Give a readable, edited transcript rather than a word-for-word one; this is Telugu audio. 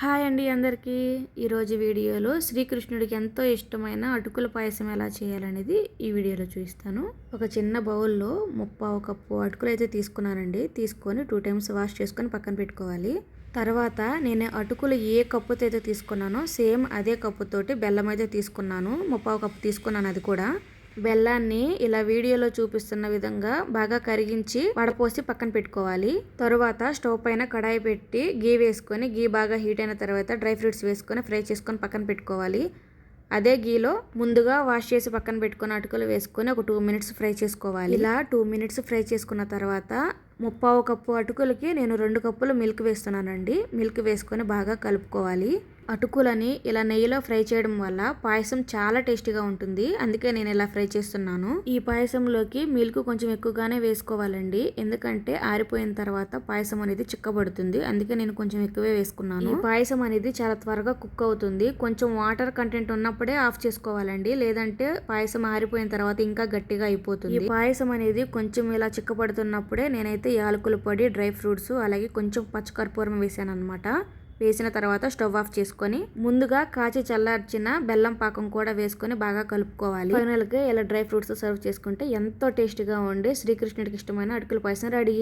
హాయ్ అండి అందరికీ. ఈరోజు వీడియోలో శ్రీకృష్ణుడికి ఎంతో ఇష్టమైన అటుకుల పాయసం ఎలా చేయాలనేది ఈ వీడియోలో చూపిస్తాను. ఒక చిన్న బౌల్లో 3/4 కప్పు అటుకులు అయితే తీసుకున్నానండి. తీసుకొని 2 టైమ్స్ వాష్ చేసుకొని పక్కన పెట్టుకోవాలి. తర్వాత నేను అటుకులు ఏ కప్పుతో అయితే తీసుకున్నానో సేమ్ అదే కప్పుతోటి బెల్లం అయితే తీసుకున్నాను. 3/4 కప్పు తీసుకున్నాను. అది కూడా బెల్లాన్ని ఇలా వీడియోలో చూపిస్తున్న విధంగా బాగా కరిగించి వడపోసి పక్కన పెట్టుకోవాలి. తరువాత స్టవ్ పైన కడాయి పెట్టి గీ వేసుకొని గీ బాగా హీట్ అయిన తర్వాత డ్రై ఫ్రూట్స్ వేసుకొని ఫ్రై చేసుకొని పక్కన పెట్టుకోవాలి. అదే గీలో ముందుగా వాష్ చేసి పక్కన పెట్టుకున్న అటుకులు వేసుకొని ఒక 2 మినిట్స్ ఫ్రై చేసుకోవాలి. ఇలా 2 మినిట్స్ ఫ్రై చేసుకున్న తర్వాత 3/4 కప్పు అటుకులకి నేను 2 కప్పులు మిల్క్ వేస్తున్నానండి. మిల్క్ వేసుకొని బాగా కలుపుకోవాలి. అటుకులని ఇలా నెయ్యిలో ఫ్రై చేయడం వల్ల పాయసం చాలా టేస్టీగా ఉంటుంది. అందుకే నేను ఇలా ఫ్రై చేస్తున్నాను. ఈ పాయసంలోకి మిల్క్ కొంచెం ఎక్కువగానే వేసుకోవాలండి. ఎందుకంటే ఆరిపోయిన తర్వాత పాయసం అనేది చిక్కబడుతుంది. అందుకే నేను కొంచెం ఎక్కువే వేసుకున్నాను. ఈ పాయసం అనేది చాలా త్వరగా కుక్ అవుతుంది. కొంచెం వాటర్ కంటెంట్ ఉన్నప్పుడే ఆఫ్ చేసుకోవాలండి. లేదంటే పాయసం ఆరిపోయిన తర్వాత ఇంకా గట్టిగా అయిపోతుంది. ఈ పాయసం అనేది కొంచెం ఇలా చిక్కబడుతున్నప్పుడే నేనైతే యాలకుల పొడి, డ్రై ఫ్రూట్స్ అలాగే కొంచెం పచ్చకర్పూరం వేసాను అనమాట. వేసిన తర్వాత స్టవ్ ఆఫ్ చేసుకొని ముందుగా కాచి చల్లార్చిన బెల్లం పాకం కూడా వేసుకొని బాగా కలుపుకోవాలి. ఫైనల్గా ఇలా డ్రై ఫ్రూట్స్ సర్వ్ చేసుకుంటే ఎంతో టేస్టీగా ఉండే శ్రీకృష్ణుడికి ఇష్టమైన అటుకుల పాయసం రెడీ.